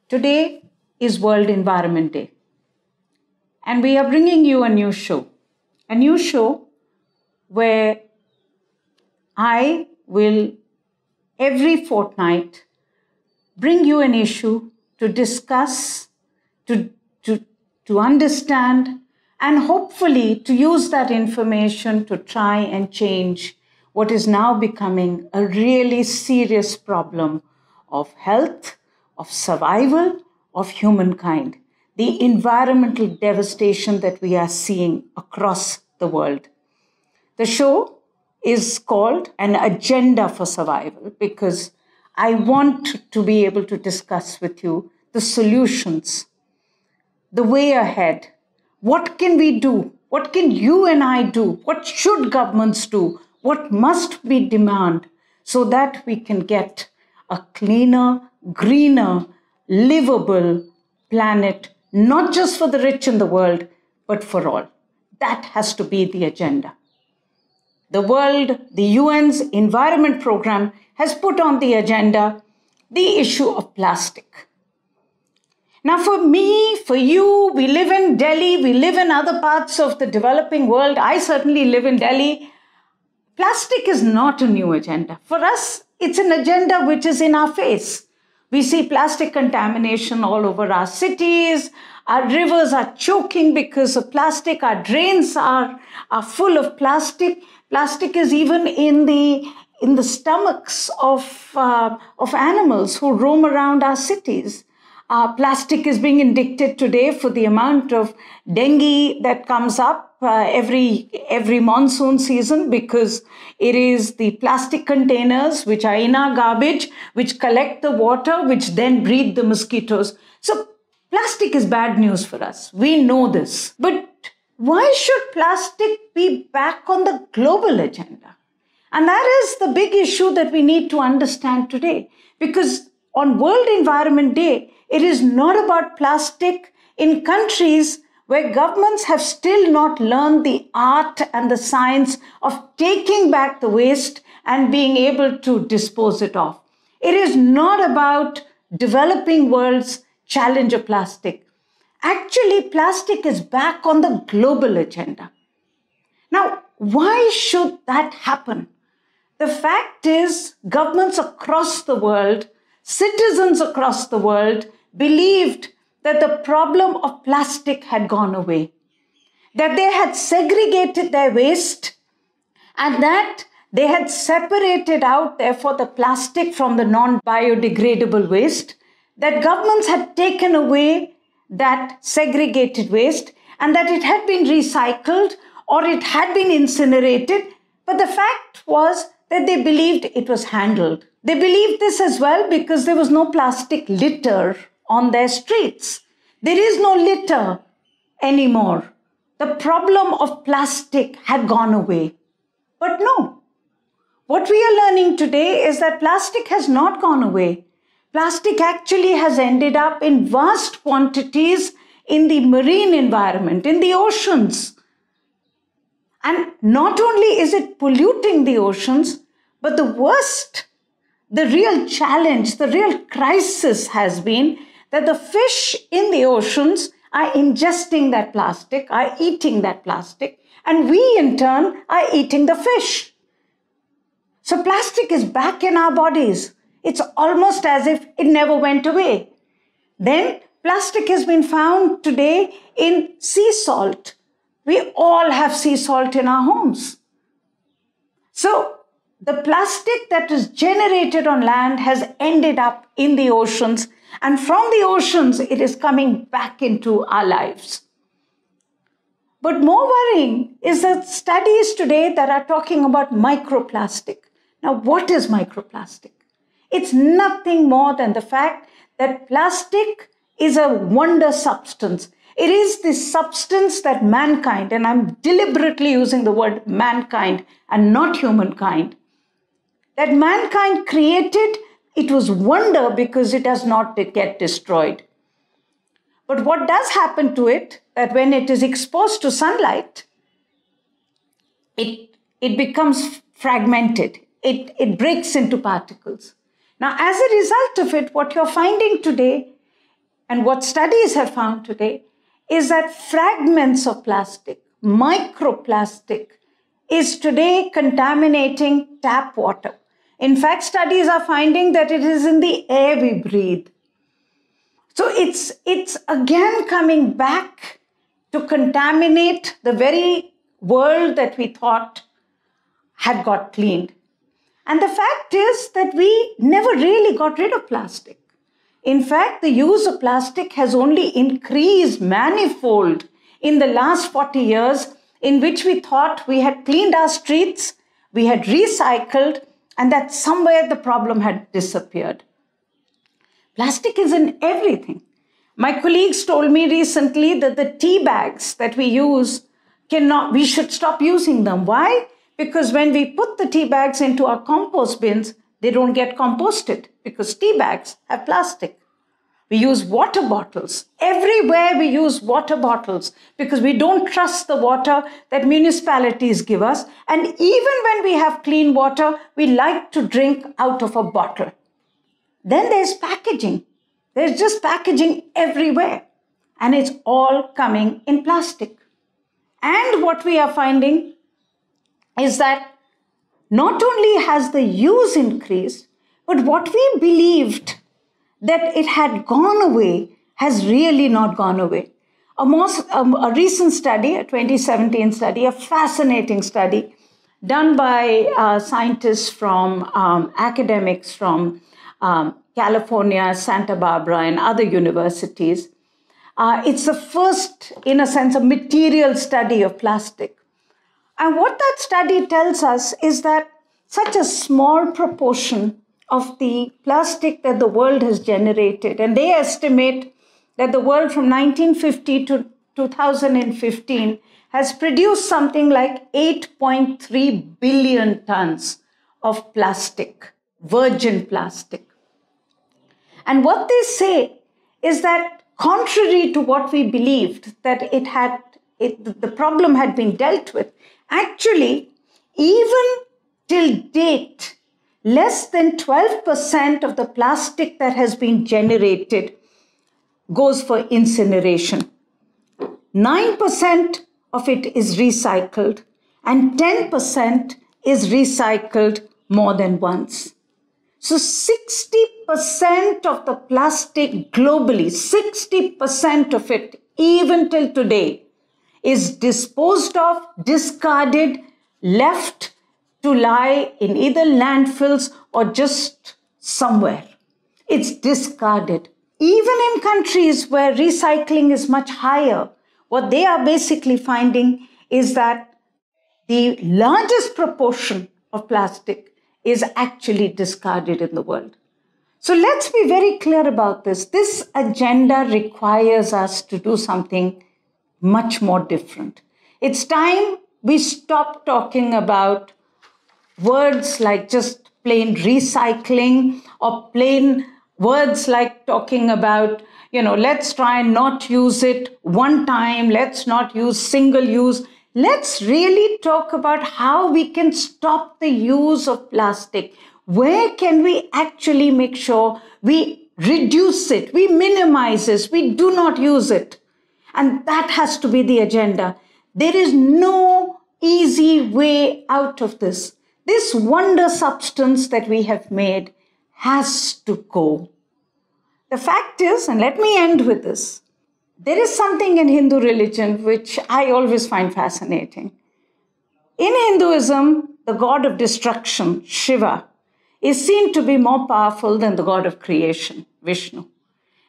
Today is World Environment Day, and we are bringing you a new show where I will every fortnight bring you an issue to discuss, to understand, and hopefully to use that information to try and change what is now becoming a really serious problem of health, of survival, of humankind, the environmental devastation that we are seeing across the world. The show is called An Agenda for Survival because I want to be able to discuss with you the solutions, the way ahead. What can we do? What can you and I do? What should governments do? What must we demand so that we can get a cleaner, greener, livable planet, not just for the rich in the world, but for all? That has to be the agenda. The UN's Environment Program has put on the agenda the issue of plastic. Now, for me, for you, we live in Delhi, we live in other parts of the developing world. I certainly live in Delhi. Plastic is not a new agenda. For us, it's an agenda which is in our face. We see plastic contamination all over our cities. Our rivers are choking because of plastic. Our drains are full of plastic. Plastic is even in the stomachs of animals who roam around our cities. Plastic is being indicted today for the amount of dengue that comes up every monsoon season because it is the plastic containers which are in our garbage, which collect the water, which then breed the mosquitoes. So plastic is bad news for us. We know this. But why should plastic be back on the global agenda? And that is the big issue that we need to understand today. Because on World Environment Day, it is not about plastic in countries where governments have still not learned the art and the science of taking back the waste and being able to dispose it off. It is not about developing world's challenge of plastic. Actually, plastic is back on the global agenda. Now, why should that happen? The fact is, governments across the world, citizens across the world, believed that the problem of plastic had gone away, that they had segregated their waste, and that they had separated out, therefore, the plastic from the non-biodegradable waste, that governments had taken away that segregated waste, and that it had been recycled or it had been incinerated. But the fact was that they believed it was handled. They believed this as well because there was no plastic litter on their streets. There is no litter anymore. The problem of plastic had gone away. But no. What we are learning today is that plastic has not gone away. Plastic actually has ended up in vast quantities in the marine environment, in the oceans. And not only is it polluting the oceans, but the worst, the real challenge, the real crisis has been that the fish in the oceans are ingesting that plastic, are eating that plastic, and we in turn are eating the fish. So plastic is back in our bodies. It's almost as if it never went away. Then plastic has been found today in sea salt. We all have sea salt in our homes. So the plastic that is generated on land has ended up in the oceans, and from the oceans, it is coming back into our lives. But more worrying is the studies today that are talking about microplastic. Now, what is microplastic? It's nothing more than the fact that plastic is a wonder substance. It is the substance that mankind, and I'm deliberately using the word mankind and not humankind, that mankind created. It was wonder because it does not get destroyed. But what does happen to it, that when it is exposed to sunlight, it becomes fragmented. It breaks into particles. Now, as a result of it, what you're finding today and what studies have found today is that fragments of plastic, microplastic, is today contaminating tap water. In fact, studies are finding that it is in the air we breathe. So it's again coming back to contaminate the very world that we thought had got cleaned. And the fact is that we never really got rid of plastic. In fact, the use of plastic has only increased manifold in the last 40 years, in which we thought we had cleaned our streets, we had recycled, and that somewhere the problem had disappeared. Plastic is in everything. My colleagues told me recently that the tea bags that we use we should stop using them. Why? Because when we put the tea bags into our compost bins, they don't get composted because tea bags have plastic. We use water bottles. Everywhere we use water bottles because we don't trust the water that municipalities give us. And even when we have clean water, we like to drink out of a bottle. Then there's packaging. There's just packaging everywhere. And it's all coming in plastic. And what we are finding is that not only has the use increased, but what we believed that it had gone away has really not gone away. A recent study, a 2017 study, a fascinating study done by scientists from academics from California, Santa Barbara, and other universities. It's the first, in a sense, a material study of plastic. And what that study tells us is that such a small proportion of the plastic that the world has generated, and they estimate that the world from 1950 to 2015 has produced something like 8.3 billion tons of plastic, virgin plastic. And what they say is that contrary to what we believed, that the problem had been dealt with, actually, even till date, less than 12% of the plastic that has been generated goes for incineration. 9% of it is recycled, and 10% is recycled more than once. So 60% of the plastic globally, 60% of it, even till today, is disposed of, discarded, left to lie in either landfills or just somewhere. It's discarded. Even in countries where recycling is much higher, what they are basically finding is that the largest proportion of plastic is actually discarded in the world. So let's be very clear about this. This agenda requires us to do something much more different. It's time we stop talking about words like just plain recycling or plain words like talking about, let's try and not use it one time, let's not use single use. Let's really talk about how we can stop the use of plastic. Where can we actually make sure we reduce it, we minimize it, we do not use it? And that has to be the agenda. There is no easy way out of this. This wonder substance that we have made has to go. The fact is, and let me end with this, there is something in Hindu religion which I always find fascinating. In Hinduism, the god of destruction, Shiva, is seen to be more powerful than the god of creation, Vishnu.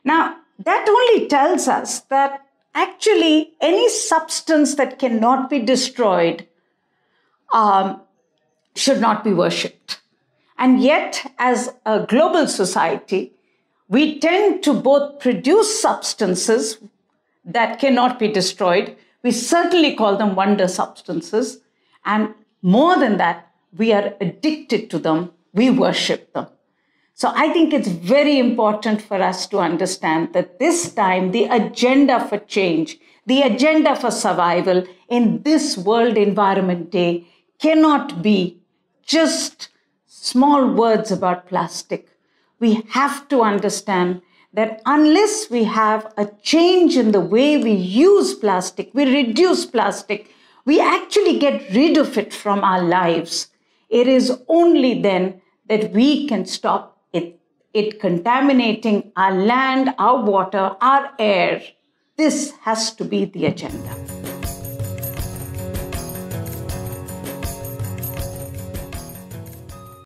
Now, that only tells us that actually any substance that cannot be destroyed should not be worshipped. And yet, as a global society, we tend to both produce substances that cannot be destroyed. We certainly call them wonder substances. And more than that, we are addicted to them. We worship them. So I think it's very important for us to understand that this time, the agenda for change, the agenda for survival in this World Environment Day cannot be just small words about plastic. We have to understand that unless we have a change in the way we use plastic, we reduce plastic, we actually get rid of it from our lives, it is only then that we can stop it contaminating our land, our water, our air. This has to be the agenda.